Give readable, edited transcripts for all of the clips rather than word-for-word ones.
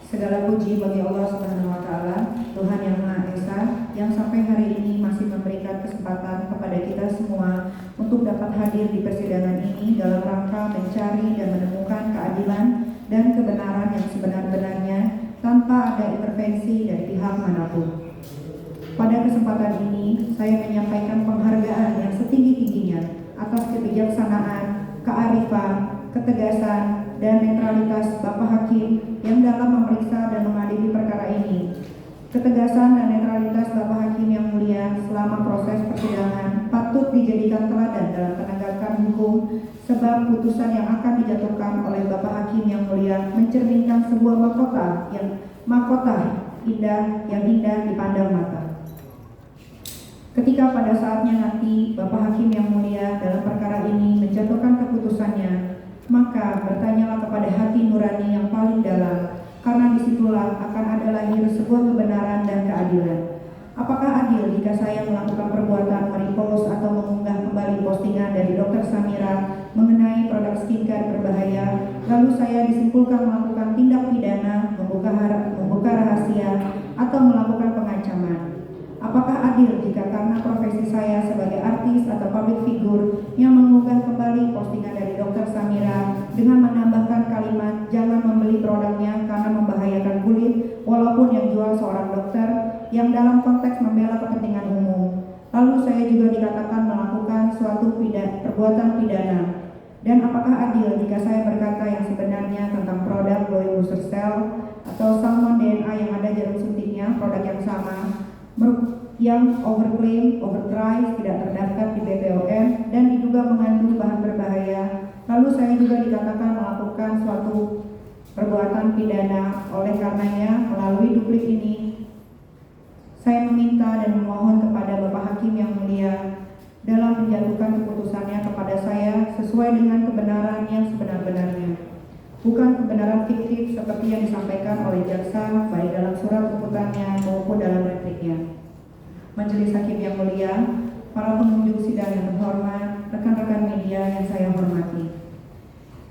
Segala puji bagi Allah Subhanahu wa Ta'ala, Tuhan yang Maha Esa, yang sampai hari ini masih memberikan kesempatan kepada kita semua untuk dapat hadir di persidangan ini dalam rangka mencari dan menemukan keadilan dan kebenaran yang sebenar-benarnya tanpa ada intervensi dari pihak manapun. Pada kesempatan ini, saya menyampaikan penghargaan yang setinggi-tingginya atas kebijaksanaan, kearifan, ketegasan, dan netralitas Bapak Hakim yang dalam memeriksa dan mengadili perkara ini. Ketegasan dan netralitas Bapak Hakim yang mulia selama proses persidangan patut dijadikan teladan dalam penegakan hukum, sebab putusan yang akan dijatuhkan oleh Bapak Hakim yang mulia mencerminkan sebuah mahkota yang indah dipandang mata. Ketika pada saatnya nanti Bapak Hakim yang mulia dalam perkara ini menjatuhkan keputusannya, maka bertanyalah kepada hati nurani yang paling dalam, karena disitulah akan ada lahir sebuah kebenaran dan keadilan. Apakah adil jika saya melakukan perbuatan merepost atau mengunggah kembali postingan dari Dr. Samira mengenai produk skincare berbahaya, lalu saya disimpulkan melakukan tindak pidana, membuka rahasia, atau melakukan pengancaman? Apakah adil jika karena profesi saya sebagai artis atau public figure yang mengunggah kembali postingan dari Dr. Samira dengan menambahkan kalimat jangan membeli produknya karena membahayakan kulit walaupun yang jual seorang dokter yang dalam konteks membela kepentingan umum, lalu saya juga dikatakan melakukan suatu perbuatan pidana? Dan apakah adil jika saya berkata yang sebenarnya tentang produk Glowing Booster Cell atau salmon DNA yang ada jarum suntiknya, produk yang sama, yang overklaim, overprice, tidak terdaftar di BPOM dan diduga mengandung bahan berbahaya, lalu saya juga dikatakan melakukan suatu perbuatan pidana? Oleh karenanya, melalui duplik ini, saya meminta dan memohon kepada Bapak Hakim yang mulia dalam menjatuhkan keputusannya kepada saya sesuai dengan kebenaran yang sebenar-benarnya, bukan kebenaran fiktif seperti yang disampaikan oleh jaksa baik dalam surat tuntutannya maupun dalam repliknya. Majelis Hakim yang mulia, para pengunjung sidang yang terhormat, rekan-rekan media yang saya hormati.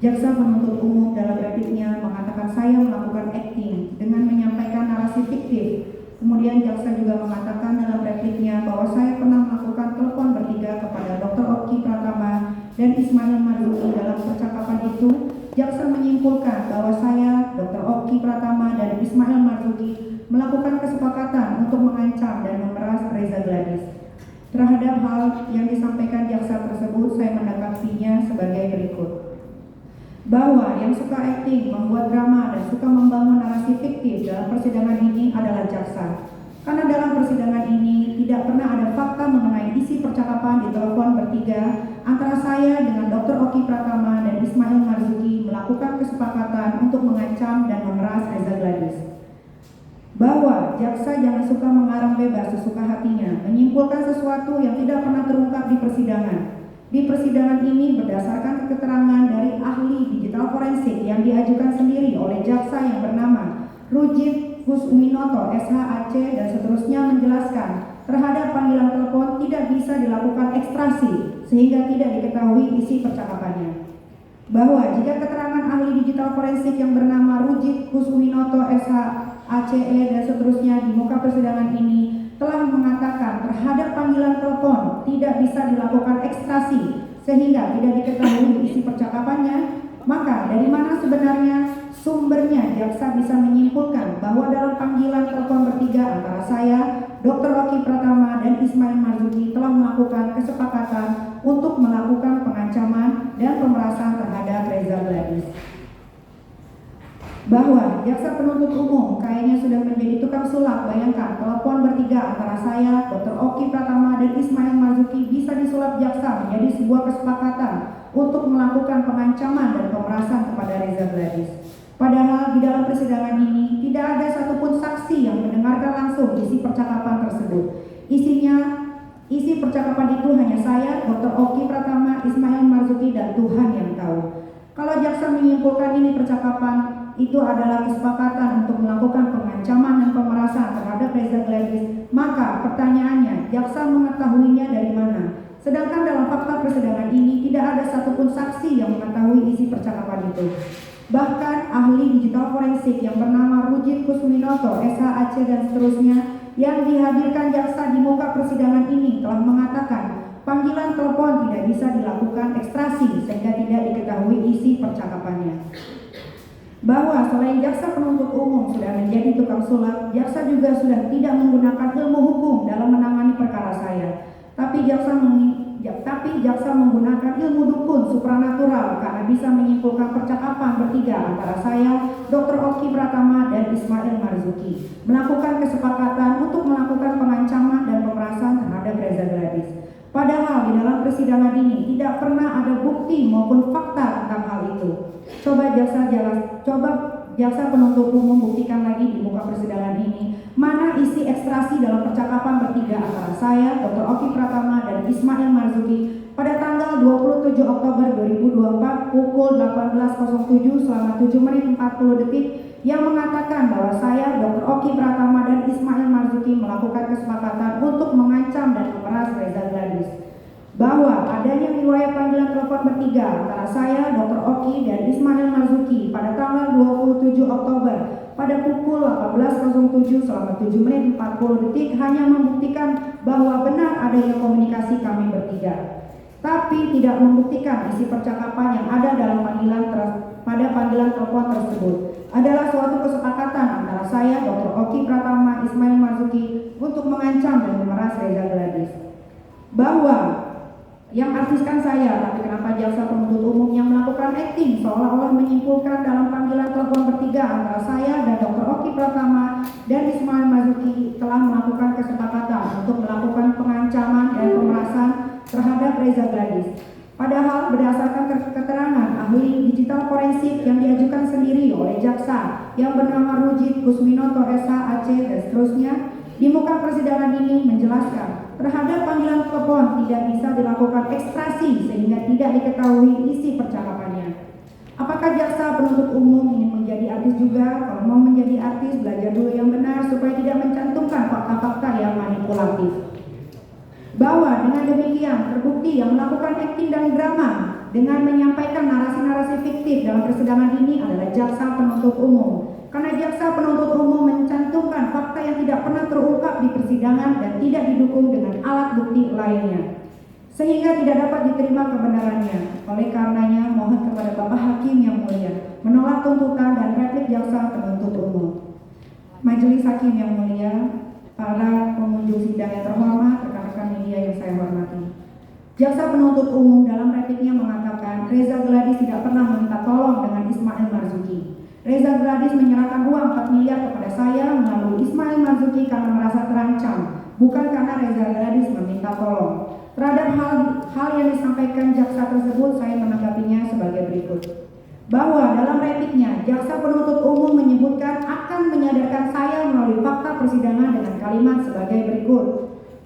Jaksa penuntut umum dalam repliknya mengatakan saya melakukan acting dengan menyampaikan narasi fiktif. Kemudian jaksa juga mengatakan dalam repliknya bahwa saya pernah melakukan telepon bertiga kepada Dr. Oki Pratama dan Ismail Marzuki. Dalam percakapan itu, jaksa menyimpulkan bahwa saya, Dr. Oki Pratama, dan Ismail Marzuki melakukan kesepakatan untuk mengancam dan memeras Reza Gladys. Terhadap hal yang disampaikan jaksa tersebut, saya menanggapinya sebagai berikut. Bahwa yang suka acting, membuat drama, dan suka membangun narasi fiktif dalam persidangan ini adalah jaksa. Karena dalam persidangan ini tidak pernah ada fakta mengenai isi percakapan di telepon bertiga antara saya dengan Dr. Oki Pratama dan Ismail Marzuki melakukan kesepakatan untuk mengancam dan memeras Reza Gladys. Bahwa jaksa jangan suka mengarang bebas sesuka hatinya, menyimpulkan sesuatu yang tidak pernah terungkap di persidangan. Di persidangan ini berdasarkan keterangan dari ahli digital forensik yang diajukan sendiri oleh jaksa yang bernama Rujit Kusuminoto SHAC dan seterusnya menjelaskan terhadap panggilan telepon tidak bisa dilakukan ekstraksi sehingga tidak diketahui isi percakapannya. Bahwa jika keterangan ahli digital forensik yang bernama Rujit Kusuminoto SHACE dan seterusnya di muka persidangan ini telah mengatakan terhadap panggilan telepon tidak bisa dilakukan ekstraksi sehingga tidak diketahui isi percakapannya, maka dari mana sebenarnya sumbernya jaksa bisa menyimpulkan bahwa dalam panggilan telepon bertiga antara saya, Dr. Oki Pratama, dan Ismail Marzuki telah melakukan kesepakatan untuk melakukan pengancaman dan pemerasan terhadap Reza Gladys. Bahwa jaksa penuntut umum kayaknya sudah menjadi tukang sulap. Bayangkan telepon bertiga antara saya, Dr. Oki Pratama, dan Ismail Marzuki bisa disulap jaksa menjadi sebuah kesepakatan untuk melakukan pengancaman dan pemerasan kepada Reza Gladys. Padahal di dalam persidangan ini tidak ada satupun saksi yang mendengarkan langsung isi percakapan tersebut. Isi percakapan itu hanya saya, Dr. Oki Pratama, Ismail Marzuki, dan Tuhan yang tahu. Kalau jaksa menyimpulkan ini percakapan itu adalah kesepakatan untuk melakukan pengancaman dan pemerasan terhadap Reza Gladys, maka pertanyaannya, jaksa mengetahuinya dari mana? Sedangkan dalam fakta persidangan ini tidak ada satupun saksi yang mengetahui isi percakapan itu. Bahkan ahli digital forensik yang bernama Rujit Kuswinoto, SHAC dan seterusnya yang dihadirkan jaksa di muka persidangan ini telah mengatakan panggilan telepon tidak bisa dilakukan ekstraksi sehingga tidak diketahui isi percakapannya. Bahwa selain jaksa penuntut umum sudah menjadi tukang sulap, jaksa juga sudah tidak menggunakan ilmu hukum dalam menangani perkara saya. Tapi jaksa menggunakan ilmu dukun supranatural karena bisa menyimpulkan percakapan bertiga antara saya, Dr. Oki Pratama dan Ismail Marzuki, melakukan kesepakatan untuk melakukan pengancaman dan pemerasan terhadap Reza Gladys. Padahal di dalam persidangan ini tidak pernah ada bukti maupun fakta tentang hal itu. Coba jaksa penuntut umum buktikan lagi di muka persidangan ini mana isi ekstrasi dalam percakapan bertiga antara saya, Dr. Oki Pratama dan Ismail Marzuki pada tanggal 27 Oktober 2024 pukul 18.07 selama 7 menit 40 detik yang mengatakan bahwa saya, Dr. Oki Pratama dan Ismail Marzuki melakukan kesepakatan untuk mengancam dan memeras Reza Gladys. Bahwa adanya riwayat panggilan telepon bertiga antara saya, Dr. Oki dan Ismail Marzuki pada tanggal 27 Oktober pada pukul 18.07 selama 7 menit 40 detik hanya membuktikan bahwa benar adanya komunikasi kami bertiga, tapi tidak membuktikan isi percakapan yang ada dalam panggilan telepon tersebut adalah suatu kesepakatan antara saya, Dr. Oki Pratama, Ismail Marzuki untuk mengancam dan memeras Reza Gladys. Bahwa yang artiskan saya, tapi kenapa jaksa penuntut umum yang melakukan acting seolah-olah menyimpulkan dalam panggilan telepon bertiga antara saya dan Dr. Oki Pratama dan Ismail Marzuki telah melakukan kesepakatan untuk melakukan pengancaman dan pemerasan terhadap Reza Gladys. Padahal berdasarkan keterangan ahli digital forensik yang diajukan sendiri oleh jaksa yang bernama Rujit Kuswinoto SHAC dan seterusnya di muka persidangan ini menjelaskan terhadap panggilan telepon tidak bisa dilakukan ekstraksi sehingga tidak diketahui isi percakapannya. Apakah jaksa penuntut umum ingin menjadi artis juga? Kalau mau menjadi artis, belajar dulu yang benar supaya tidak mencantumkan fakta-fakta yang manipulatif. Bahwa dengan demikian terbukti yang melakukan akting dan drama dengan menyampaikan narasi-narasi fiktif dalam persidangan ini adalah jaksa penuntut umum. Karena jaksa penuntut umum mencantumkan fakta yang tidak pernah terungkap di persidangan dan tidak didukung dengan alat bukti lainnya, sehingga tidak dapat diterima kebenarannya. Oleh karenanya mohon kepada Bapak Hakim yang mulia menolak tuntutan dan replik jaksa penuntut umum. Majelis Hakim yang mulia, para pengunjung sidang yang terhormat, rekan-rekan media yang saya hormati. Jaksa penuntut umum dalam repliknya mengatakan Reza Gladys tidak pernah meminta tolong dengan Ismail Marzuki. Reza Gladys menyerahkan uang 4 miliar kepada saya melalui Ismail Marzuki karena merasa terancam, bukan karena Reza Gladys meminta tolong. Terhadap hal yang disampaikan jaksa tersebut, saya menanggapinya sebagai berikut. Bahwa dalam repliknya, jaksa penuntut umum menyebutkan akan menyadarkan saya melalui fakta persidangan dengan kalimat sebagai berikut.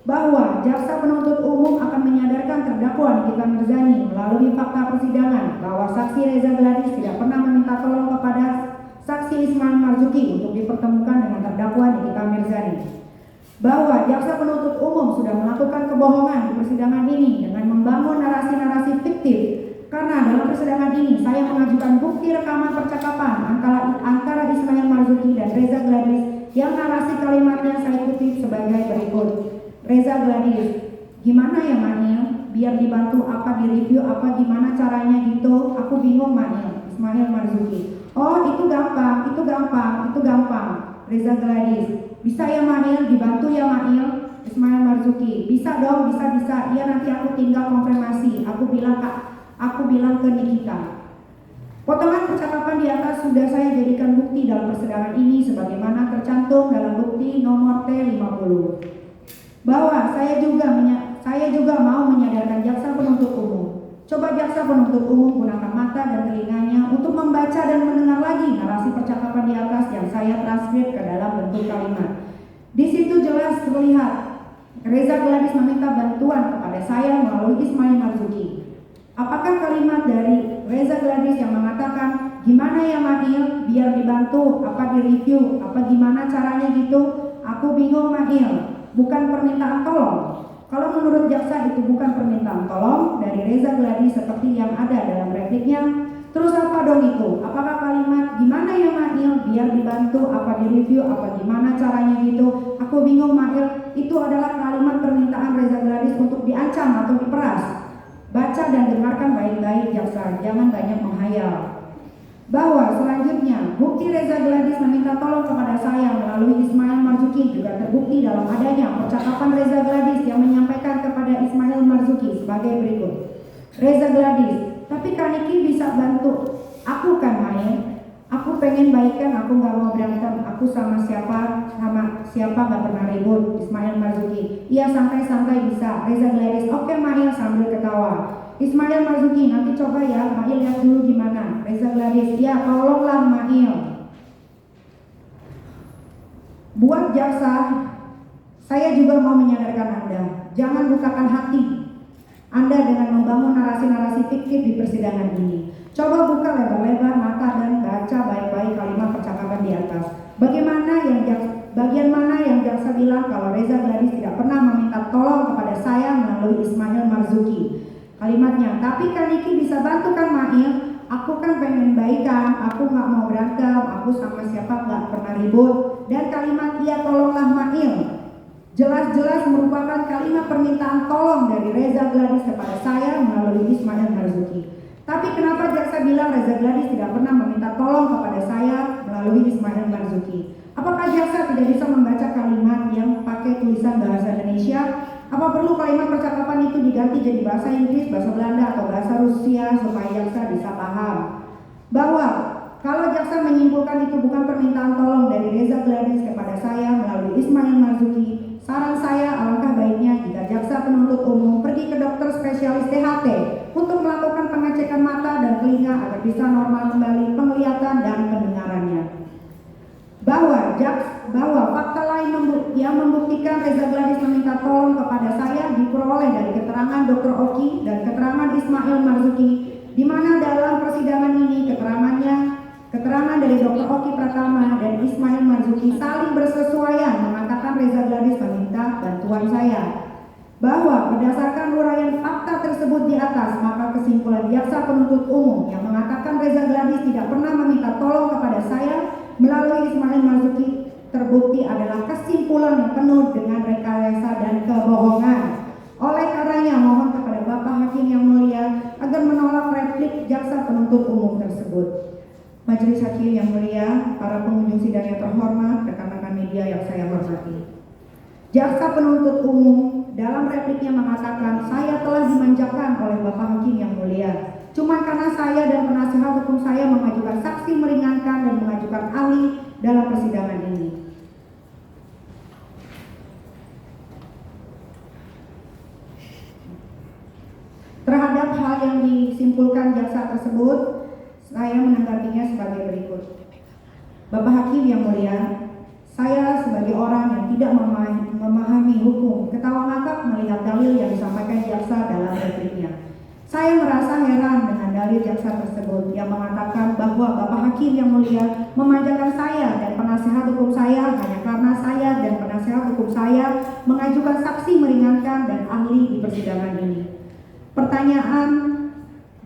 Bahwa jaksa penuntut umum akan menyadarkan terdakwa Nikita Mirzani melalui fakta persidangan bahwa saksi Reza Gladys tidak pernah meminta tolong kepada saksi Ismail Marzuki untuk dipertemukan dengan terdakwa Nikita Mirzani. Bahwa jaksa penuntut umum sudah melakukan kebohongan di persidangan ini dengan membangun narasi-narasi fiktif. Karena dalam persidangan ini saya mengajukan bukti rekaman percakapan antara Ismail Marzuki dan Reza Gladys yang narasi kalimatnya saya kutip sebagai berikut. Reza Gladys, gimana ya Manil? Biar dibantu apa direview apa gimana caranya gitu? Aku bingung Manil. Ismail Marzuki. Oh itu gampang. Reza Gladys, bisa ya Manil? Dibantu ya Manil? Ismail Marzuki, bisa dong, bisa. Iya nanti aku tinggal konfirmasi. Aku bilang ke Nikita. Potongan percakapan di atas sudah saya jadikan bukti dalam persidangan ini sebagaimana tercantum dalam bukti nomor T50. Bahwa saya juga mau menyadarkan jaksa penuntut umum. Coba jaksa penuntut umum gunakan mata dan telinganya untuk membaca dan mendengar lagi narasi percakapan di atas yang saya transkrip ke dalam bentuk kalimat. Di situ jelas terlihat Reza Gladys meminta bantuan kepada saya melalui Ismail Marzuki. Apakah kalimat dari Reza Gladys yang mengatakan gimana ya Mahil, biar dibantu, apa direview, apa gimana caranya gitu, aku bingung Mahil, bukan permintaan tolong. Kalau menurut jaksa itu bukan permintaan tolong dari Reza Gladys seperti yang ada dalam repliknya, Terus apa dong itu? Apakah kalimat gimana ya Mail? Biar dibantu, apa direview, apa gimana caranya gitu? Aku bingung Mail. Itu adalah kalimat permintaan Reza Gladys untuk diancam atau diperas. Baca dan dengarkan baik-baik jaksa, jangan banyak menghayal. Bahwa selanjutnya bukti Reza Gladys meminta tolong kepada saya melalui Ismail Marzuki juga terbukti dalam adanya percakapan Reza Gladys yang menyampaikan kepada Ismail Marzuki sebagai berikut. Reza Gladys, tapi Kak Niki bisa bantu aku kan Mail? Aku pengen baikan, aku gak mau berantem, aku sama siapa gak pernah ribut. Ismail Marzuki, iya santai-santai bisa. Reza Gladys, oke Mail sambil ketawa. Ismail Marzuki, nanti coba ya, Mail lihat dulu gimana. Reza Gladys, ya tolonglah Mail. Buat jaksa, saya juga mau menyadarkan Anda, jangan bukakan hati Anda dengan membangun narasi-narasi fiktif di persidangan ini. Coba buka lebar-lebar mata dan baca baik-baik kalimat percakapan di atas. Bagian mana yang jaksa bilang kalau Reza Gladys tidak pernah meminta tolong kepada saya melalui Ismail Marzuki. Kalimatnya, tapi Kak Niki bisa bantu kan Mail? Aku kan pengen baikan, aku gak mau berantem, aku sama siapa gak pernah ribut. Dan kalimat iya tolonglah Mail jelas-jelas merupakan kalimat permintaan tolong dari Reza Gladys kepada saya melalui Ismail Marzuki. Tapi kenapa jaksa bilang Reza Gladys tidak pernah meminta tolong kepada saya melalui Ismail Marzuki? Apakah jaksa tidak bisa membaca kalimat yang pakai tulisan bahasa Indonesia? Apa perlu kalimat percakapan itu diganti jadi bahasa Inggris, bahasa Belanda, atau bahasa Rusia supaya jaksa bisa paham? Bahwa kalau jaksa menyimpulkan itu bukan permintaan tolong dari Reza Gladys kepada saya melalui Ismail Marzuki, saran saya alangkah baiknya jika jaksa penuntut umum pergi ke dokter spesialis THT untuk melakukan pengecekan mata dan telinga agar bisa normal kembali penglihatan dan pendengarannya. Bahwa fakta lain yang membuktikan Reza Gladys meminta tolong kepada saya diperoleh dari keterangan Dr. Oki dan keterangan Ismail Marzuki, di mana dalam persidangan ini keterangan dari Dr. Oki Pratama dan Ismail Marzuki saling bersesuaian mengatakan Reza Gladys meminta bantuan saya. Bahwa berdasarkan uraian fakta tersebut di atas, maka kesimpulan jaksa penuntut umum yang mengatakan Reza Gladys tidak pernah meminta tolong kepada saya melalui Ismail Marzuki terbukti adalah kesimpulan yang penuh dengan rekayasa dan kebohongan. Oleh karenanya mohon kepada Bapak Hakim yang mulia agar menolak replik jaksa penuntut umum tersebut. Majelis Hakim yang mulia, para pengunjung sidang yang terhormat, rekan-rekan media yang saya hormati. Jaksa penuntut umum dalam repliknya mengatakan saya telah dimanjakan oleh Bapak Hakim yang mulia. Cuma karena saya dan penasihat hukum saya mengajukan saksi meringankan dan mengajukan ahli dalam persidangan ini. Terhadap hal yang disimpulkan jaksa tersebut, saya menanggapinya sebagai berikut. Bapak Hakim yang mulia, saya sebagai orang yang tidak memahami hukum ketawa ngakak melihat dalil yang disampaikan jaksa dalam repliknya. Saya merasa heran dengan dalil jaksa tersebut yang mengatakan bahwa Bapak Hakim yang mulia memanjakan saya dan penasihat hukum saya hanya karena saya dan penasihat hukum saya mengajukan saksi meringankan dan ahli di persidangan ini. Pertanyaan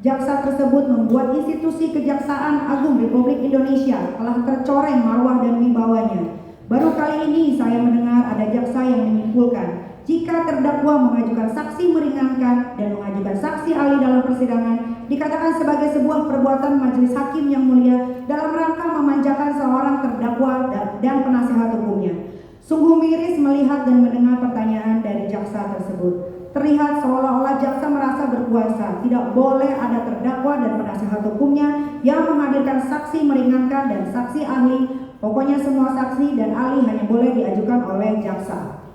jaksa tersebut membuat institusi Kejaksaan Agung Republik Indonesia telah tercoreng marwah dan wibawanya. Baru kali ini saya mendengar ada jaksa yang menyimpulkan jika terdakwa mengajukan saksi meringankan dan mengajukan saksi ahli dalam persidangan dikatakan sebagai sebuah perbuatan majelis hakim yang mulia dalam rangka memanjakan seorang terdakwa dan penasihat hukumnya. Sungguh miris melihat dan mendengar pertanyaan dari jaksa tersebut. Terlihat seolah-olah jaksa merasa berkuasa, tidak boleh ada terdakwa dan penasihat hukumnya yang menghadirkan saksi meringankan dan saksi ahli. Pokoknya semua saksi dan ahli hanya boleh diajukan oleh jaksa.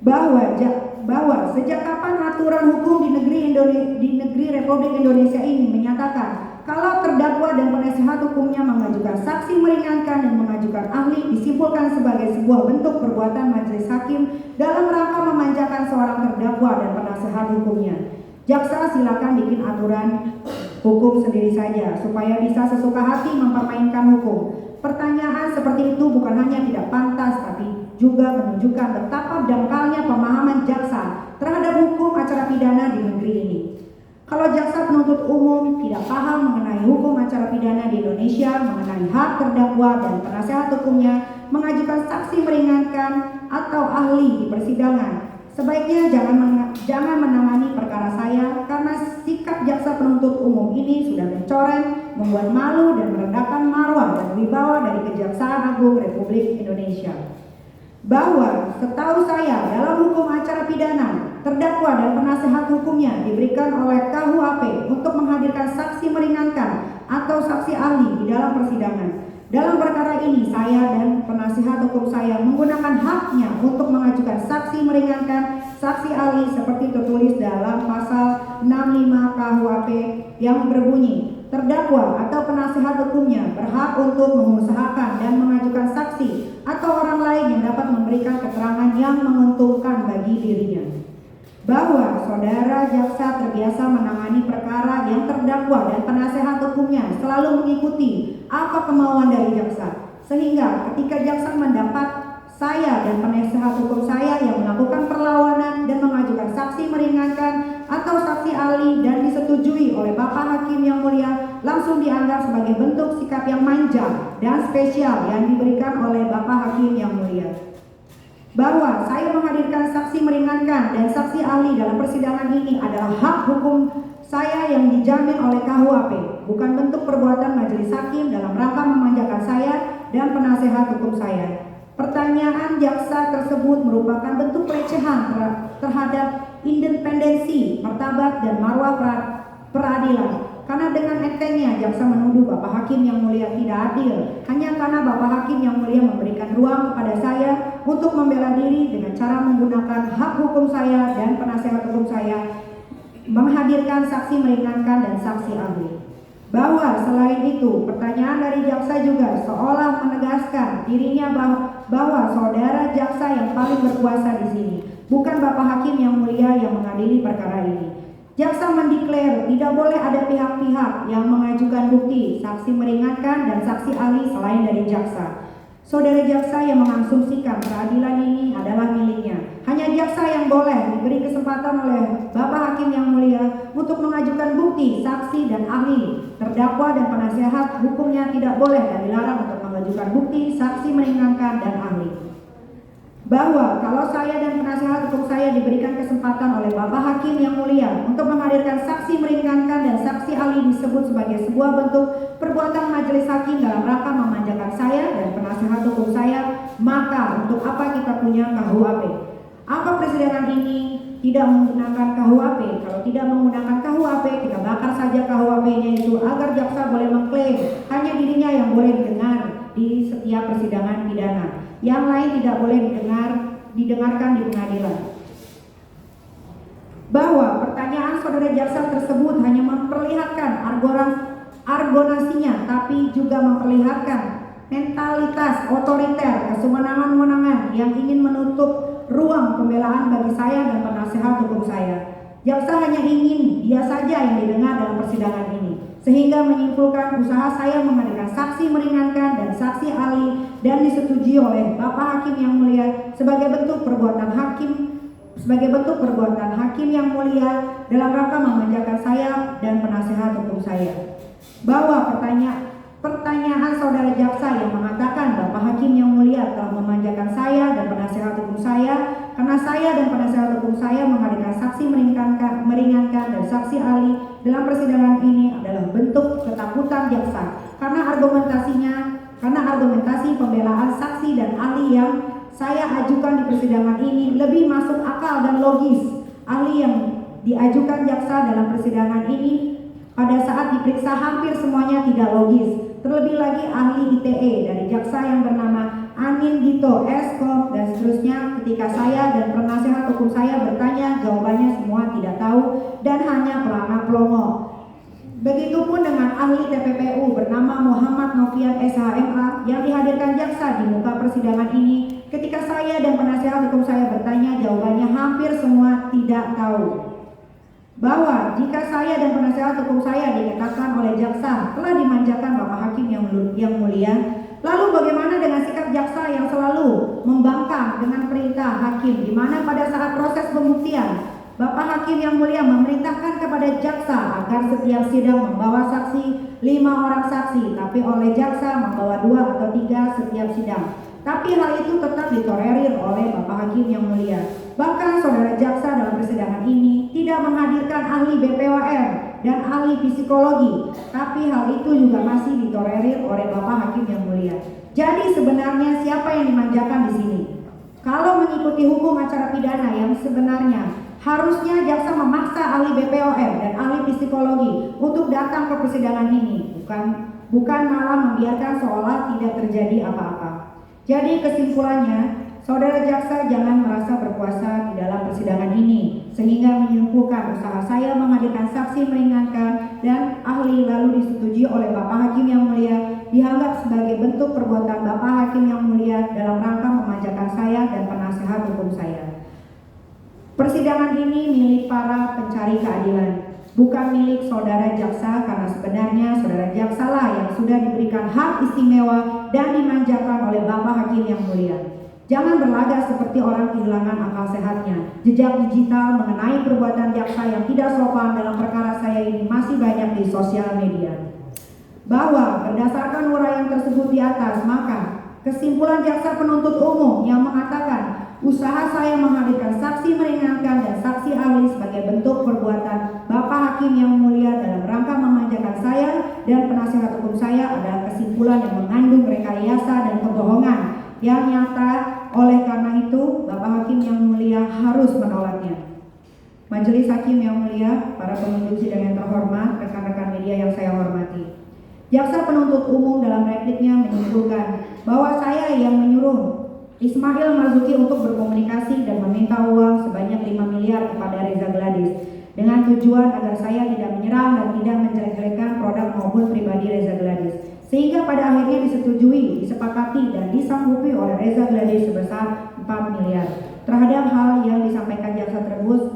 Bahwa sejak kapan aturan hukum di negeri Republik Indonesia ini menyatakan kalau terdakwa dan penasihat hukumnya mengajukan saksi meringankan dan mengajukan ahli disimpulkan sebagai sebuah bentuk perbuatan majelis hakim dalam rangka memanjakan seorang terdakwa dan penasihat hukumnya. Jaksa silakan bikin aturan hukum sendiri saja supaya bisa sesuka hati mempermainkan hukum. Pertanyaan seperti itu bukan hanya tidak pantas tapi juga menunjukkan betapa dangkalnya pemahaman jaksa terhadap hukum acara pidana di negeri ini. Kalau jaksa penuntut umum tidak paham mengenai hukum acara pidana di Indonesia, mengenai hak terdakwa dan penasehat hukumnya mengajukan saksi meringankan atau ahli di persidangan, sebaiknya jangan menangani perkara saya, karena sikap jaksa penuntut umum ini sudah mencoreng, membuat malu dan merendahkan marwah dan wibawa dari Kejaksaan Agung Republik Indonesia. Bahwa setahu saya dalam hukum acara pidana, terdakwa dan penasehat hukumnya diberikan oleh KUHP untuk menghadirkan saksi meringankan atau saksi ahli di dalam persidangan. Dalam perkara ini, saya dan penasehat hukum saya menggunakan haknya untuk mengajukan saksi meringankan, saksi ahli seperti tertulis dalam pasal 65 KUHP yang berbunyi, terdakwa atau penasehat hukumnya berhak untuk mengusahakan dan mengajukan saksi atau orang lain yang dapat memberikan keterangan yang menguntungkan bagi dirinya. Bahwa saudara jaksa terbiasa menangani perkara yang terdakwa dan penasehat hukumnya selalu mengikuti apa kemauan dari jaksa, sehingga ketika jaksa mendapat saya dan penasehat hukum saya yang melakukan perlawanan dan mengajukan saksi meringankan atau saksi ahli dan disetujui oleh Bapak Hakim yang mulia, langsung dianggap sebagai bentuk sikap yang manja dan spesial yang diberikan oleh Bapak Hakim yang mulia. Bahwa saya menghadirkan saksi meringankan dan saksi ahli dalam persidangan ini adalah hak hukum saya yang dijamin oleh KUHP, bukan bentuk perbuatan majelis hakim dalam rangka memanjakan saya dan penasehat hukum saya. Pertanyaan jaksa tersebut merupakan bentuk pelecehan terhadap independensi, martabat, dan marwah peradilan. Karena dengan entengnya jaksa menuduh Bapak Hakim yang mulia tidak adil, hanya karena Bapak Hakim yang mulia memberikan ruang kepada saya untuk membela diri dengan cara menggunakan hak hukum saya dan penasehat hukum saya menghadirkan saksi meringankan dan saksi ahli. Bahwa selain itu, pertanyaan dari jaksa juga seolah menegaskan dirinya bahwa saudara jaksa yang paling berkuasa di sini, bukan Bapak Hakim yang mulia yang mengadili perkara ini. Jaksa mendeklar tidak boleh ada pihak-pihak yang mengajukan bukti, saksi meringankan dan saksi ahli selain dari jaksa. Saudara jaksa yang mengasumsikan peradilan ini adalah miliknya. Hanya jaksa yang boleh diberi kesempatan oleh Bapak Hakim yang mulia untuk mengajukan bukti, saksi dan ahli. Terdakwa dan penasehat hukumnya tidak boleh dan dilarang untuk mengajukan bukti, saksi meringankan dan ahli. Bahwa kalau saya dan penasehat hukum saya diberikan kesempatan oleh Bapak Hakim yang mulia untuk menghadirkan saksi meringankan dan saksi ahli disebut sebagai sebuah bentuk perbuatan majelis hakim dalam rangka memanjakan saya dan penasehat hukum saya, maka untuk apa kita punya KUHP? Apa persidangan ini tidak menggunakan KUHP? Kalau tidak menggunakan KUHP, kita bakar saja KUHP-nya itu agar jaksa boleh mengklaim hanya dirinya yang boleh didengar di setiap persidangan pidana. Yang lain tidak boleh didengarkan di pengadilan. Bahwa pertanyaan saudara jaksa tersebut hanya memperlihatkan argonasinya, tapi juga memperlihatkan mentalitas otoriter, kesewenang-wenangan yang ingin menutup ruang pembelaan bagi saya dan penasehat hukum saya. Jaksa hanya ingin dia saja yang didengar dalam persidangan ini, sehingga menyimpulkan usaha saya menghadirkan saksi meringankan dan saksi ahli dan disetujui oleh Bapak Hakim yang mulia sebagai bentuk perbuatan hakim yang mulia dalam rangka memanjakan saya dan penasehat hukum saya. Bahwa pertanyaan saudara jaksa yang mengatakan Bapak Hakim yang mulia telah memanjakan saya dan penasehat hukum saya karena saya dan penasehat hukum saya menghadirkan saksi meringankan dan saksi ahli dalam persidangan ini adalah bentuk ketakutan jaksa karena argumentasi pembelaan saksi dan ahli yang saya ajukan di persidangan ini lebih masuk akal dan logis. Ahli yang diajukan jaksa dalam persidangan ini pada saat diperiksa hampir semuanya tidak logis. Terlebih lagi ahli ITE dari jaksa yang bernama Anin Dito Eskom dan seterusnya, ketika saya dan penasehat hukum saya bertanya, jawabannya semua tidak tahu dan hanya pelongo. Begitupun dengan ahli TPPU bernama Muhammad Novian SHMA yang dihadirkan jaksa di muka persidangan ini. Ketika saya dan penasehat hukum saya bertanya, jawabannya hampir semua tidak tahu. Bahwa jika saya dan penasehat hukum saya dikatakan oleh jaksa telah dimanjakan Bapak Hakim yang mulia, lalu bagaimana dengan sikap jaksa yang selalu membangkang dengan perintah hakim, di mana pada saat proses pembuktian Bapak Hakim yang mulia memerintahkan kepada jaksa agar setiap sidang membawa saksi 5 orang saksi, tapi oleh jaksa membawa 2 atau 3 setiap sidang. Tapi hal itu tetap ditolerir oleh Bapak Hakim yang mulia. Bahkan saudara jaksa dalam persidangan ini tidak menghadirkan ahli BPOM dan ahli psikologi, tapi hal itu juga masih ditolerir oleh Bapak Hakim yang mulia. Jadi sebenarnya siapa yang dimanjakan di sini? Kalau mengikuti hukum acara pidana yang sebenarnya, harusnya jaksa memaksa ahli BPOM dan ahli psikologi untuk datang ke persidangan ini, bukan malah membiarkan seolah tidak terjadi apa-apa. Jadi kesimpulannya, saudara jaksa jangan merasa berkuasa di dalam persidangan ini sehingga menyimpulkan usaha saya menghadirkan saksi meringankan dan ahli lalu disetujui oleh Bapak Hakim yang mulia dianggap sebagai bentuk perbuatan Bapak Hakim yang mulia dalam rangka memanjakan saya dan penasehat hukum saya. Persidangan ini milik para pencari keadilan, bukan milik saudara jaksa, karena sebenarnya saudara jaksa lah yang sudah diberikan hak istimewa dan dimanjakan oleh Bapak Hakim yang mulia. Jangan berlagak seperti orang kehilangan akal sehatnya. Jejak digital mengenai perbuatan jaksa yang tidak sopan dalam perkara saya ini masih banyak di sosial media. Bahwa berdasarkan uraian tersebut di atas, maka kesimpulan jaksa penuntut umum yang mengatakan usaha saya menghadirkan saksi meringankan dan saksi ahli sebagai bentuk perbuatan Bapak Hakim yang mulia dalam rangka memanjakan saya dan penasihat hukum saya adalah kesimpulan yang mengandung rekayasa dan kebohongan yang nyata. Oleh karena itu, Bapak Hakim yang mulia harus menolaknya. Majelis Hakim yang mulia, para pengunjung sidang yang terhormat, rekan-rekan media yang saya hormati. Jaksa penuntut umum dalam repliknya menyimpulkan bahwa saya yang menyuruh Ismail Marzuki untuk berkomunikasi dan meminta uang sebanyak 5 miliar kepada Reza Gladys dengan tujuan agar saya tidak menyerang dan tidak menjelek-jelekan produk maupun pribadi Reza Gladys, sehingga pada akhirnya disetujui, disepakati dan disanggupi oleh Reza Gladys sebesar 4 miliar. Terhadap hal yang disampaikan jaksa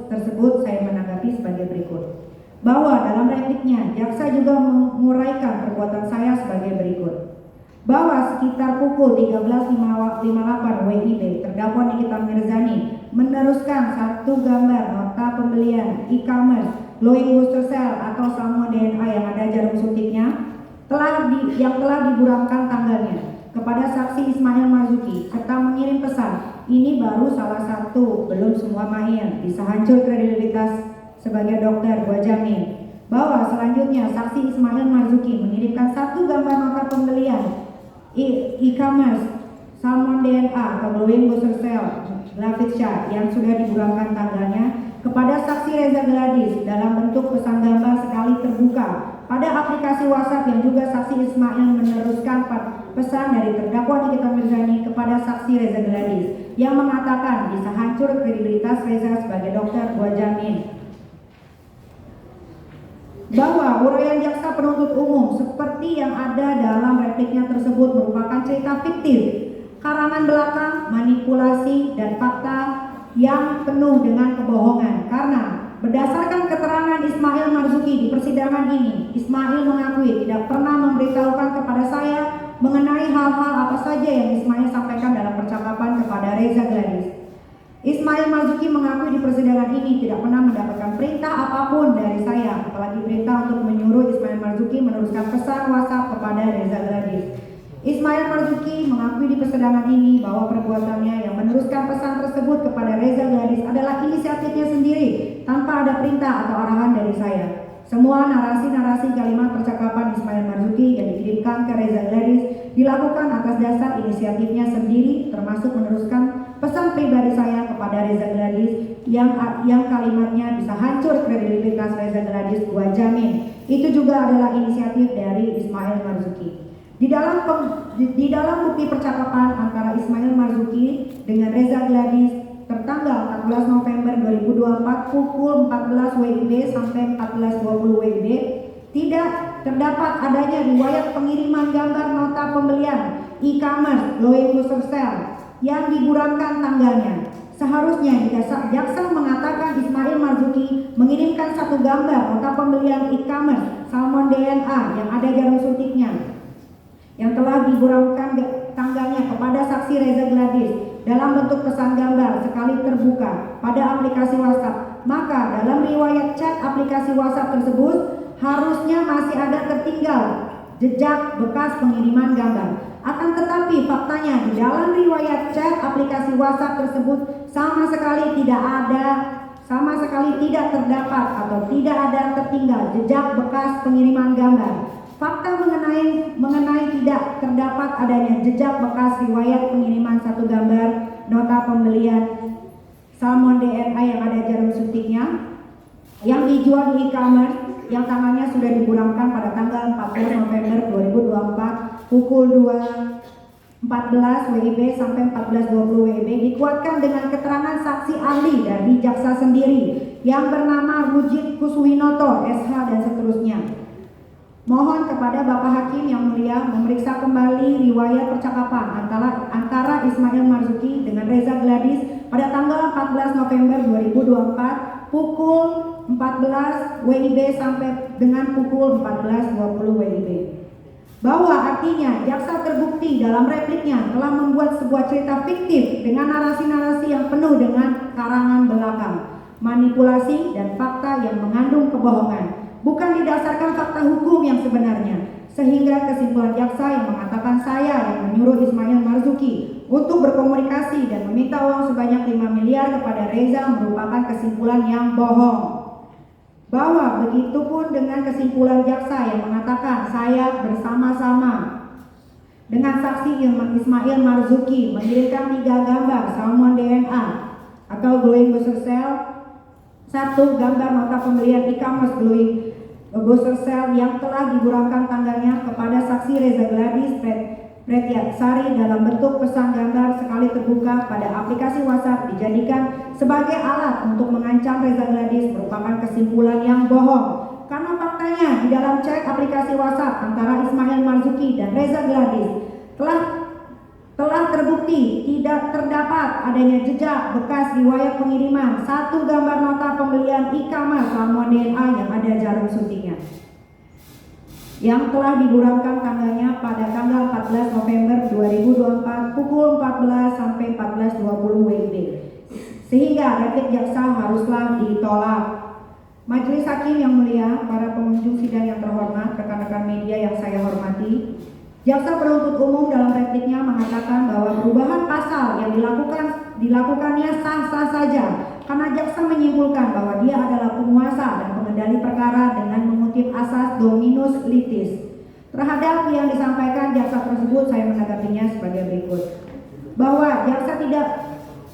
tersebut saya menanggapi sebagai berikut. Bahwa dalam repliknya jaksa juga menguraikan perbuatan saya sebagai berikut. Bahwa sekitar pukul 13.58 WIB terdakwa Nikita Mirzani meneruskan satu gambar nota pembelian e-commerce glowing booster cell atau salmon DNA yang ada jarum suntiknya yang telah diburamkan tanggalnya kepada saksi Ismail Marzuki serta mengirim pesan, ini baru salah satu, belum semua mahir, bisa hancur kredibilitas sebagai dokter, gua jamin. Bahwa selanjutnya saksi Ismail Marzuki mengirimkan satu gambar nota pembelian e-commerce salmon DNA atau glowing booster cell Glavitcha yang sudah diburamkan tanggalnya kepada saksi Reza Gladys dalam bentuk pesan gambar sekali terbuka pada aplikasi WhatsApp, yang juga saksi Ismail meneruskan pesan dari terdakwa Nikita Mirzani kepada saksi Reza Gladys yang mengatakan bisa hancur kredibilitas Reza sebagai dokter, gua jamin. Bahwa uraian jaksa penuntut umum seperti yang ada dalam repliknya tersebut merupakan cerita fiktif, karangan belakang, manipulasi, dan fakta yang penuh dengan kebohongan. Karena berdasarkan keterangan Ismail Marzuki di persidangan ini, Ismail mengakui tidak pernah memberitahukan kepada saya mengenai hal-hal apa saja yang Ismail sampaikan dalam percakapan kepada Reza Gladys. Ismail Marzuki mengakui di persidangan ini tidak pernah mendapatkan perintah apapun dari saya, apalagi perintah untuk menyuruh Ismail Marzuki meneruskan pesan WhatsApp kepada Reza Gladys. Ismail Marzuki mengakui di persidangan ini bahwa perbuatannya yang meneruskan pesan tersebut kepada Reza Gladys adalah inisiatifnya sendiri tanpa ada perintah atau arahan dari saya. Semua narasi-narasi kalimat percakapan Ismail Marzuki yang dikirimkan ke Reza Gladys dilakukan atas dasar inisiatifnya sendiri, termasuk meneruskan pesan pribadi saya kepada Reza Gladys yang kalimatnya bisa hancur kredibilitas Reza Gladys, gua jamin. Itu juga adalah inisiatif dari Ismail Marzuki. Di dalam bukti percakapan antara Ismail Marzuki dengan Reza Gladys tertanggal 14 November 2024 pukul 14 WIB sampai 14.20 WIB tidak terdapat adanya riwayat pengiriman gambar nota pembelian e-commerce glowing booster cell yang diburamkan tanggalnya. Seharusnya jika jaksa mengatakan Ismail Marzuki mengirimkan satu gambar nota pembelian e-commerce salmon DNA yang ada jarum suntiknya yang telah diburamkan tanggalnya kepada saksi Reza Gladys dalam bentuk pesan gambar sekali terbuka pada aplikasi WhatsApp, maka dalam riwayat chat aplikasi WhatsApp tersebut harusnya masih ada tertinggal jejak bekas pengiriman gambar. Akan tetapi faktanya di dalam riwayat chat aplikasi WhatsApp tersebut sama sekali tidak terdapat atau tidak ada tertinggal jejak bekas pengiriman gambar. Fakta mengenai tidak terdapat adanya jejak bekas riwayat pengiriman satu gambar nota pembelian salmon DNA yang ada jarum suntiknya yang dijual di e-commerce yang tangannya sudah diburamkan pada tanggal 14 November 2024 pukul 2.14 WIB sampai 14.20 WIB dikuatkan dengan keterangan saksi ahli dari jaksa sendiri yang bernama Rujit Kuswinoto SH dan seterusnya. Mohon kepada Bapak Hakim yang mulia memeriksa kembali riwayat percakapan antara Ismail Marzuki dengan Reza Gladys pada tanggal 14 November 2024 pukul 14 WIB sampai dengan pukul 14.20 WIB. Bahwa artinya jaksa terbukti dalam repliknya telah membuat sebuah cerita fiktif dengan narasi-narasi yang penuh dengan karangan belakang, manipulasi dan fakta yang mengandung kebohongan, bukan didasarkan fakta hukum yang sebenarnya, sehingga kesimpulan jaksa yang mengatakan saya yang menyuruh Ismail Marzuki untuk berkomunikasi dan meminta uang sebanyak 5 miliar kepada Reza merupakan kesimpulan yang bohong. Bahwa begitupun dengan kesimpulan jaksa yang mengatakan saya bersama-sama dengan saksi Ismail Marzuki mengirimkan 3 gambar salmon DNA atau glowing booster cell, 1 gambar nota pembelian e-commerce glowing booster cell yang telah diburamkan tanggalnya kepada saksi Reza Gladys Pretiatsari dalam bentuk pesan gambar sekali terbuka pada aplikasi WhatsApp dijadikan sebagai alat untuk mengancam Reza Gladys merupakan kesimpulan yang bohong. Karena faktanya di dalam chat aplikasi WhatsApp antara Ismail Marzuki dan Reza Gladys telah terbukti tidak terdapat adanya jejak bekas riwayat pengiriman 1 gambar nota pembelian e-commerce salmon DNA yang ada jarum suntiknya yang telah diburamkan tanggalnya pada tanggal 14 November 2024 pukul 14 sampai 14.20 WIB, sehingga replik jaksa haruslah ditolak. Majelis Hakim yang mulia, para pengunjung sidang yang terhormat, rekan-rekan media yang saya hormati, jaksa penuntut umum dalam repliknya mengatakan bahwa perubahan pasal yang dilakukannya sah-sah saja karena jaksa menyimpulkan bahwa dia adalah penguasa dan pengendali perkara dengan mengutip asas dominus litis. Terhadap yang disampaikan jaksa tersebut saya menanggapinya sebagai berikut. Bahwa jaksa tidak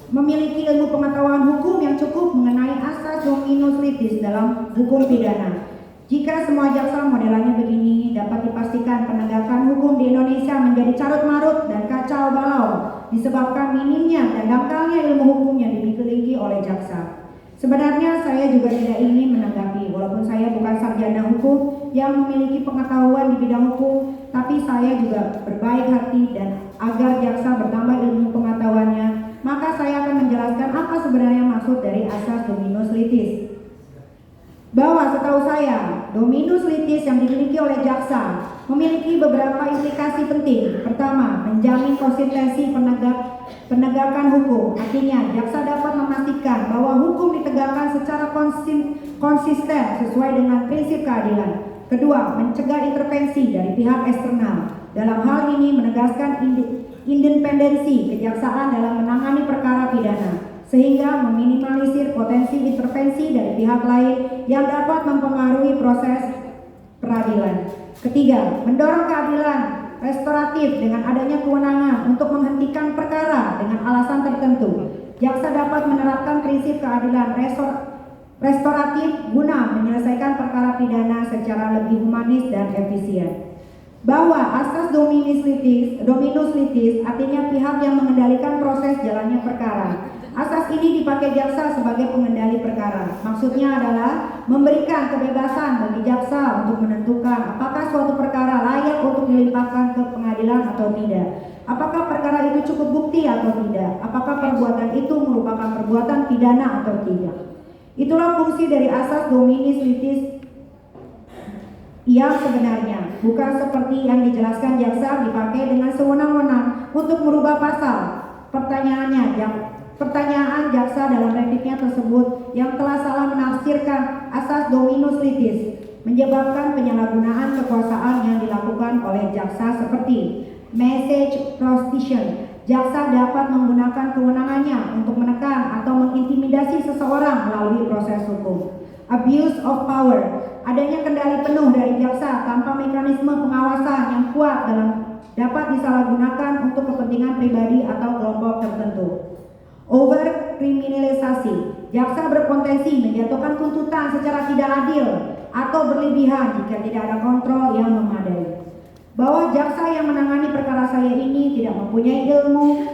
memiliki ilmu pengetahuan hukum yang cukup mengenai asas dominus litis dalam hukum pidana. Jika semua jaksa modelannya begini, dapat dipastikan penegakan hukum di Indonesia menjadi carut-marut dan kacau balau disebabkan minimnya dan dangkalnya ilmu hukum yang dimiliki oleh jaksa. Sebenarnya saya juga tidak ingin menanggapi, walaupun saya bukan sarjana hukum yang memiliki pengetahuan di bidang hukum, tapi saya juga berbaik hati dan agar jaksa bertambah ilmu pengetahuannya, maka saya akan menjelaskan apa sebenarnya maksud dari asas dominus litis. Bahwa setahu saya, dominus litis yang dimiliki oleh jaksa memiliki beberapa implikasi penting. Pertama, menjamin konsistensi penegakan hukum. Artinya, jaksa dapat memastikan bahwa hukum ditegakkan secara konsisten sesuai dengan prinsip keadilan. Kedua, mencegah intervensi dari pihak eksternal. Dalam hal ini menegaskan independensi kejaksaan dalam menangani perkara pidana, sehingga meminimalisir potensi intervensi dari pihak lain yang dapat mempengaruhi proses peradilan. Ketiga, mendorong keadilan restoratif dengan adanya kewenangan untuk menghentikan perkara dengan alasan tertentu. Jaksa dapat menerapkan prinsip keadilan restoratif guna menyelesaikan perkara pidana secara lebih humanis dan efisien. Bahwa asas dominus litis artinya pihak yang mengendalikan proses jalannya perkara. Asas ini dipakai jaksa sebagai pengendali perkara. Maksudnya adalah memberikan kebebasan bagi jaksa untuk menentukan apakah suatu perkara layak untuk dilimpahkan ke pengadilan atau tidak. Apakah perkara itu cukup bukti atau tidak. Apakah perbuatan itu merupakan perbuatan pidana atau tidak. Itulah fungsi dari asas dominus litis yang sebenarnya, bukan seperti yang dijelaskan jaksa dipakai dengan sewenang-wenang untuk merubah pasal. Pertanyaannya, pertanyaan jaksa dalam repliknya tersebut yang telah salah menafsirkan asas dominus litis menyebabkan penyalahgunaan kekuasaan yang dilakukan oleh jaksa seperti message prostitution. Jaksa dapat menggunakan kewenangannya untuk menekan atau mengintimidasi seseorang melalui proses hukum. Abuse of power, adanya kendali penuh dari jaksa tanpa mekanisme pengawasan yang kuat dapat disalahgunakan untuk kepentingan pribadi atau kelompok tertentu. Overkriminalisasi, jaksa berpotensi menjatuhkan tuntutan secara tidak adil atau berlebihan jika tidak ada kontrol yang memadai. Bahwa jaksa yang menangani perkara saya ini tidak mempunyai ilmu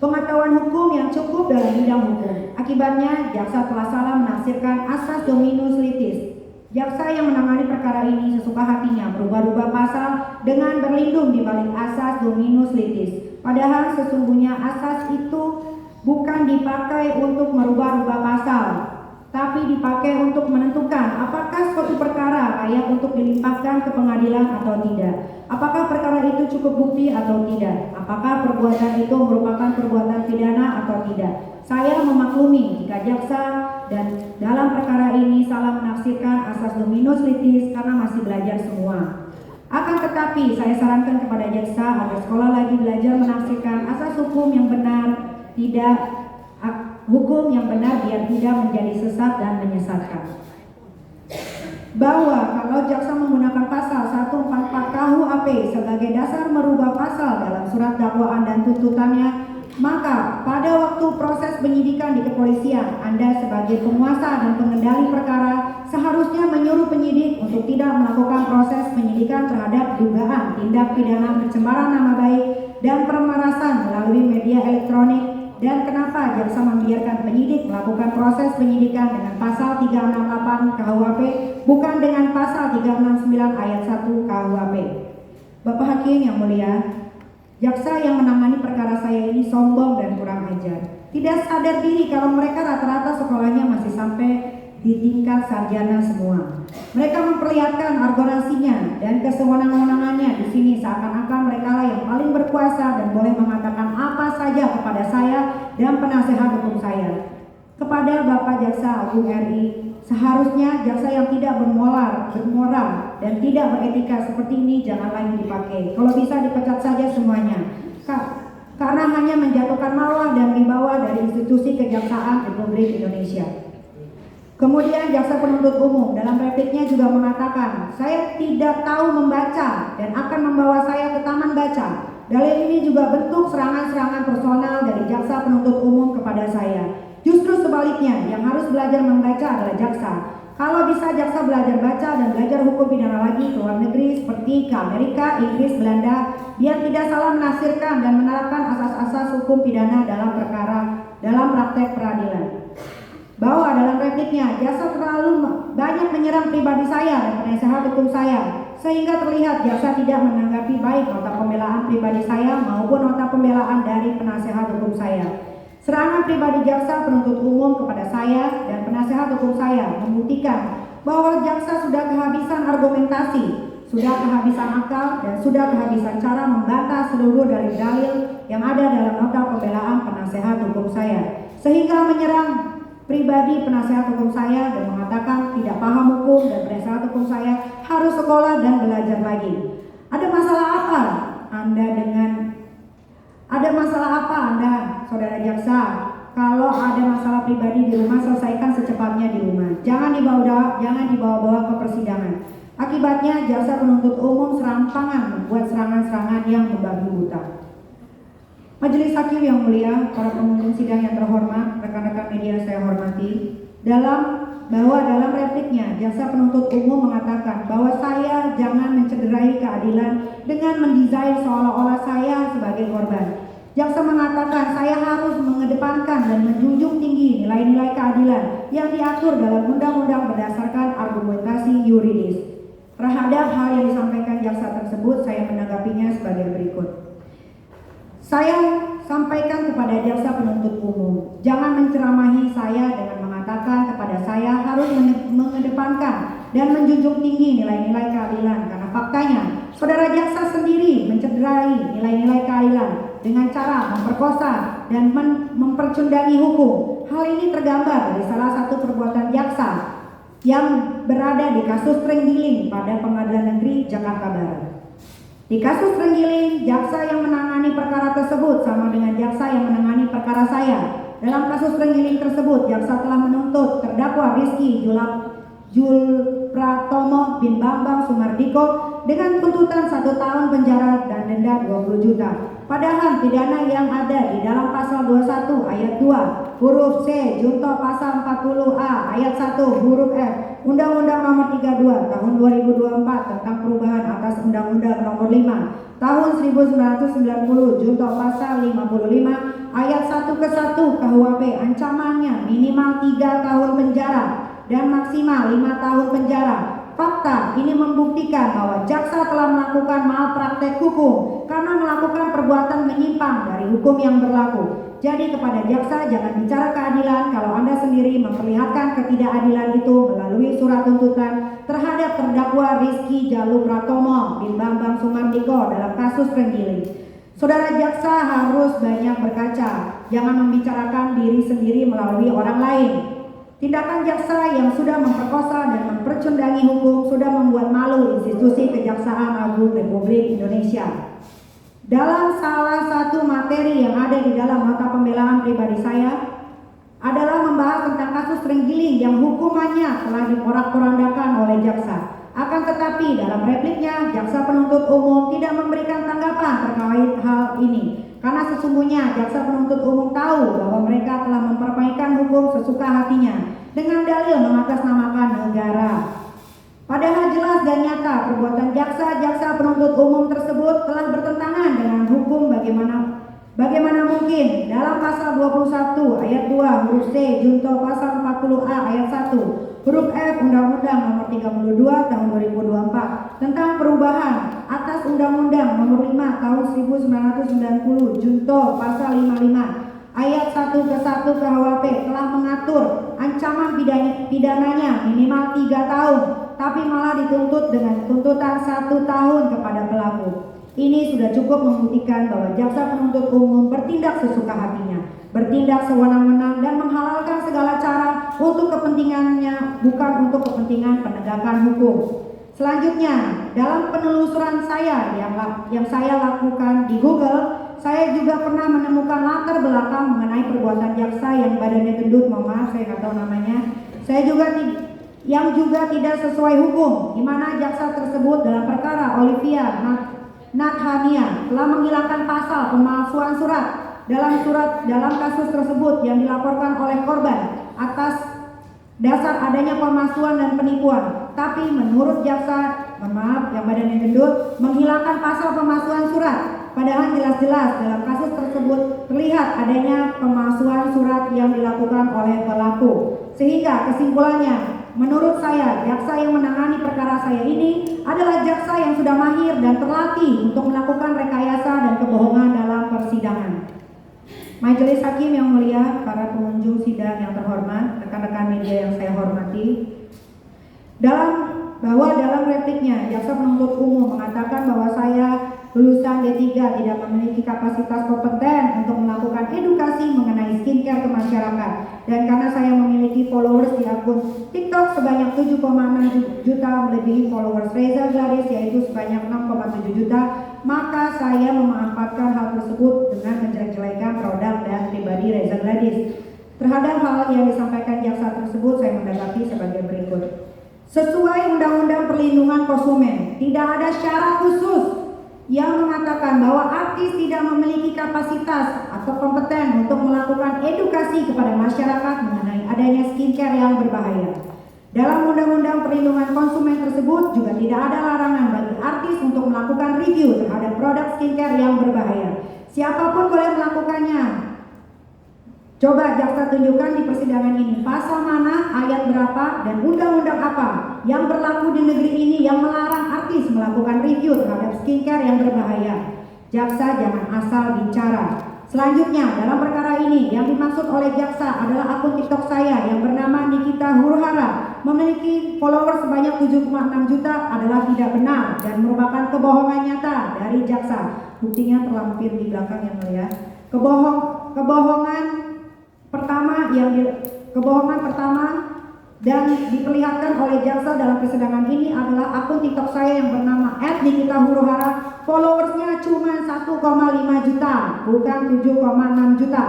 pengetahuan hukum yang cukup dalam bidang hukum. Akibatnya, jaksa telah salah menafsirkan asas dominus litis. Jaksa yang menangani perkara ini sesuka hatinya berubah-ubah pasal dengan berlindung di balik asas dominus litis. Padahal sesungguhnya asas itu bukan dipakai untuk merubah-rubah pasal, tapi dipakai untuk menentukan apakah suatu perkara layak untuk dilimpahkan ke pengadilan atau tidak. Apakah perkara itu cukup bukti atau tidak? Apakah perbuatan itu merupakan perbuatan pidana atau tidak? Saya memaklumi jika jaksa dan dalam perkara ini salah menafsirkan asas dominus litis karena masih belajar semua. Akan tetapi saya sarankan kepada jaksa agar sekolah lagi belajar menafsirkan asas hukum yang benar, biar tidak menjadi sesat dan menyesatkan. Bahwa kalau jaksa menggunakan pasal 144 KUHP sebagai dasar merubah pasal dalam surat dakwaan dan tuntutannya, maka pada waktu proses penyidikan di kepolisian, Anda sebagai penguasa dan pengendali perkara seharusnya menyuruh penyidik untuk tidak melakukan proses penyidikan terhadap dugaan tindak pidana pencemaran nama baik dan pemerasan melalui media elektronik. Dan kenapa jaksa membiarkan penyidik melakukan proses penyidikan dengan pasal 368 KUHP bukan dengan pasal 369 ayat 1 KUHP? Bapak Hakim yang mulia, jaksa yang menangani perkara saya ini sombong dan kurang ajar. Tidak sadar diri kalau mereka rata-rata sekolahnya masih sampai di tingkat sarjana semua. Mereka memperlihatkan arogasinya dan kesewenang-wenangannya di sini seakan-akan mereka lah yang paling berkuasa dan boleh mengatakan apa saja kepada saya dan penasehat hukum saya. Kepada Bapak Jaksa Agung RI, seharusnya jaksa yang tidak bermoral dan tidak beretika seperti ini jangan lagi dipakai. Kalau bisa dipecat saja semuanya. Karena hanya menjatuhkan marwah dan wibawa dari institusi kejaksaan Republik Indonesia. Kemudian jaksa penuntut umum dalam repliknya juga mengatakan, saya tidak tahu membaca dan akan membawa saya ke taman baca. Dalil ini juga bentuk serangan-serangan personal dari jaksa penuntut umum kepada saya. Justru sebaliknya, yang harus belajar membaca adalah jaksa. Kalau bisa jaksa belajar baca dan belajar hukum pidana lagi ke luar negeri seperti ke Amerika, Inggris, Belanda, biar tidak salah menafsirkan dan menerapkan asas-asas hukum pidana dalam praktek peradilan. Bahwa dalam repliknya jaksa terlalu banyak menyerang pribadi saya dan penasehat hukum saya, sehingga terlihat jaksa tidak menanggapi baik nota pembelaan pribadi saya maupun nota pembelaan dari penasehat hukum saya. Serangan pribadi jaksa penuntut umum kepada saya dan penasehat hukum saya membuktikan bahwa jaksa sudah kehabisan argumentasi, sudah kehabisan akal, dan sudah kehabisan cara membantah seluruh dalil-dalil yang ada dalam nota pembelaan penasehat hukum saya, sehingga menyerang pribadi penasehat hukum saya dan mengatakan tidak paham hukum dan penasehat hukum saya harus sekolah dan belajar lagi. Ada masalah apa Anda, saudara jaksa? Kalau ada masalah pribadi di rumah, selesaikan secepatnya di rumah. Jangan dibawa-bawa ke persidangan. Akibatnya jaksa penuntut umum serampangan membuat serangan-serangan yang membabi buta. Majelis Hakim yang mulia, para pengunjung sidang yang terhormat, rekan-rekan media saya hormati, dalam repliknya jaksa penuntut umum mengatakan bahwa saya jangan mencederai keadilan dengan mendesain seolah-olah saya sebagai korban. Jaksa mengatakan saya harus mengedepankan dan menjunjung tinggi nilai-nilai keadilan yang diatur dalam undang-undang berdasarkan argumentasi yuridis. Terhadap hal yang disampaikan jaksa tersebut, saya menanggapinya sebagai berikut. Saya sampaikan kepada jaksa penuntut umum, jangan menceramahi saya dengan mengatakan kepada saya harus mengedepankan dan menjunjung tinggi nilai-nilai keadilan, karena faktanya saudara jaksa sendiri mencederai nilai-nilai keadilan dengan cara memperkosa dan mempercundangi hukum. Hal ini tergambar dari salah satu perbuatan jaksa yang berada di kasus Trenggiling pada Pengadilan Negeri Jakarta Barat. Di kasus Trenggiling, jaksa yang menangani perkara tersebut sama dengan jaksa yang menangani perkara saya. Dalam kasus Trenggiling tersebut, jaksa telah menuntut terdakwa Rizky Julpratomo bin Bambang Sumardiko dengan tuntutan 1 tahun penjara dan denda 20 juta. Padahal pidana yang ada di dalam pasal 21 ayat 2 huruf C junto pasal 40A ayat 1 huruf F Undang-Undang Nomor 32 Tahun 2024 tentang perubahan atas Undang-Undang Nomor 5 Tahun 1990 junto pasal 55 ayat 1 ke 1 KUHP ancamannya minimal 3 tahun penjara dan maksimal 5 tahun penjara. Fakta ini membuktikan bahwa jaksa telah melakukan malpraktek hukum karena melakukan perbuatan menyimpang dari hukum yang berlaku. Jadi kepada jaksa, jangan bicara keadilan kalau Anda sendiri memperlihatkan ketidakadilan itu melalui surat tuntutan terhadap terdakwa Rizky Julpratomo bin Bambang Sumardiko dalam kasus Trenggiling. Saudara jaksa harus banyak berkaca, jangan membicarakan diri sendiri melalui orang lain. Tindakan jaksa yang sudah memperkosa dan mempercundangi hukum sudah membuat malu institusi Kejaksaan Agung Republik Indonesia. Dalam salah satu materi yang ada di dalam nota pembelaan pribadi saya adalah membahas tentang kasus Trenggiling yang hukumannya telah diporak-porandakan oleh jaksa. Akan tetapi dalam repliknya, jaksa penuntut umum tidak memberikan tanggapan terkait hal ini. Karena sesungguhnya jaksa penuntut umum tahu bahwa mereka telah memperbaikan hukum sesuka hatinya dengan dalil mengatasnamakan negara. Padahal jelas dan nyata perbuatan jaksa penuntut umum tersebut telah bertentangan dengan hukum. Bagaimana mungkin dalam pasal 21 ayat 2 huruf C junto pasal 40A ayat 1 huruf F Undang-Undang Nomor 32 Tahun 2024 tentang perubahan atas Undang-Undang Nomor 5 Tahun 1990 junto pasal 55 ayat 1 ke 1 KUHP telah mengatur ancaman pidananya minimal 3 tahun, tapi malah dituntut dengan tuntutan 1 tahun kepada pelaku. Ini sudah cukup membuktikan bahwa jaksa penuntut umum bertindak sesuka hatinya, bertindak sewenang-wenang dan menghalalkan segala cara untuk kepentingannya, bukan untuk kepentingan penegakan hukum. Selanjutnya, dalam penelusuran saya yang saya lakukan di Google, saya juga pernah menemukan latar belakang mengenai perbuatan jaksa yang badannya gendut, maaf saya nggak tahu namanya. Yang juga tidak sesuai hukum, di mana jaksa tersebut dalam perkara Olivia Nathania telah menghilangkan pasal pemalsuan surat dalam kasus tersebut yang dilaporkan oleh korban atas dasar adanya pemalsuan dan penipuan. Tapi menurut jaksa, yang badannya gendut, menghilangkan pasal pemalsuan surat. Padahal jelas-jelas dalam kasus tersebut terlihat adanya pemalsuan surat yang dilakukan oleh pelaku. Sehingga kesimpulannya, menurut saya, jaksa yang menangani perkara saya ini adalah jaksa yang sudah mahir dan terlatih untuk melakukan rekayasa dan kebohongan dalam persidangan. Majelis Hakim yang mulia, para pengunjung sidang yang terhormat, rekan-rekan media yang saya hormati, dalam repliknya, jaksa penuntut umum mengatakan bahwa saya lulusan D3 tidak memiliki kapasitas kompeten untuk melakukan edukasi mengenai skincare ke masyarakat, dan karena saya memiliki followers di akun TikTok sebanyak 7,6 juta melebihi followers Reza Gladys yaitu sebanyak 6,7 juta, maka saya memanfaatkan hal tersebut dengan menjelek-jelekan produk dan pribadi Reza Gladys. Terhadap hal yang disampaikan jaksa tersebut, saya menanggapi sebagai berikut. Sesuai Undang-Undang Perlindungan Konsumen, tidak ada syarat khusus yang mengatakan bahwa artis tidak memiliki kapasitas atau kompeten untuk melakukan edukasi kepada masyarakat mengenai adanya skincare yang berbahaya. Dalam Undang-Undang Perlindungan Konsumen tersebut juga tidak ada larangan bagi artis untuk melakukan review terhadap produk skincare yang berbahaya. Siapapun boleh melakukannya. Coba jaksa tunjukkan di persidangan ini pasal mana, ayat berapa, dan undang-undang apa yang berlaku di negeri ini yang melarang artis melakukan review terhadap skincare yang berbahaya. Jaksa jangan asal bicara. Selanjutnya, dalam perkara ini yang dimaksud oleh jaksa adalah akun TikTok saya yang bernama Nikita Hurhara memiliki follower sebanyak 7,6 juta adalah tidak benar dan merupakan kebohongan nyata dari jaksa. Buktinya terlampir di belakang yang mulia. kebohongan pertama dan diperlihatkan oleh jaksa dalam persidangan ini adalah akun TikTok saya yang bernama @nikita_huruhara. Followersnya cuma 1,5 juta, bukan 7,6 juta.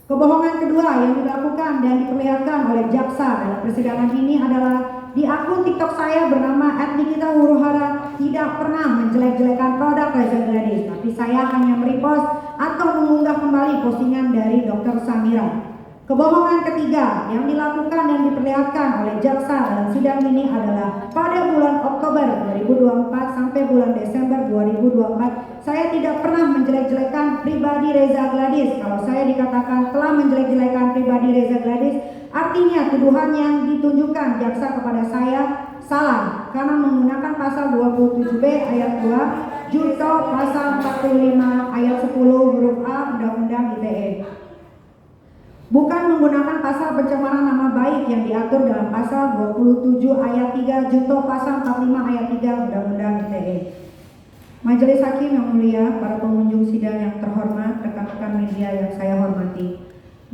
Kebohongan kedua yang dilakukan dan diperlihatkan oleh jaksa dalam persidangan ini adalah di akun TikTok saya bernama @nikita_huruhara tidak pernah menjelek-jelekan produk Reza Gladys, tapi saya hanya merepost atau mengunggah kembali postingan dari Dr. Samira. Kebohongan ketiga yang dilakukan dan diperlihatkan oleh jaksa dalam sidang ini adalah pada bulan Oktober 2024 sampai bulan Desember 2024 saya tidak pernah menjelek-jelekan pribadi Reza Gladys. Kalau saya dikatakan telah menjelek-jelekan pribadi Reza Gladys, artinya tuduhan yang ditunjukkan jaksa kepada saya salah karena menggunakan pasal 27B ayat 2 junto pasal 45 ayat 10 huruf A Undang-Undang ITE. Bukan menggunakan pasal pencemaran nama baik yang diatur dalam pasal 27 ayat 3 junto pasal 45 ayat 3 Undang-Undang ITE. Majelis Hakim yang mulia, para pengunjung sidang yang terhormat, rekan-rekan media yang saya hormati,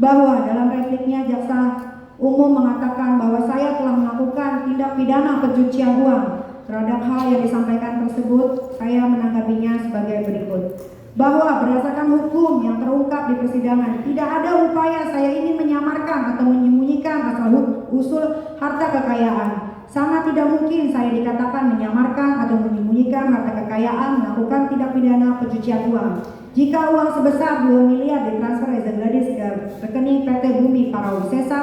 bahwa dalam repliknya jaksa umum mengatakan bahwa saya telah melakukan tindak pidana pencucian uang. Terhadap hal yang disampaikan tersebut, saya menanggapinya sebagai berikut. Bahwa berdasarkan hukum yang terungkap di persidangan, tidak ada upaya saya ini menyamarkan atau menyembunyikan asal-usul harta kekayaan. Sangat tidak mungkin saya dikatakan menyamarkan atau menyembunyikan harta kekayaan melakukan tindak pidana pencucian uang. Jika uang sebesar 2 miliar ditransfer Reza Gladys ke rekening PT Bumi Parawisesa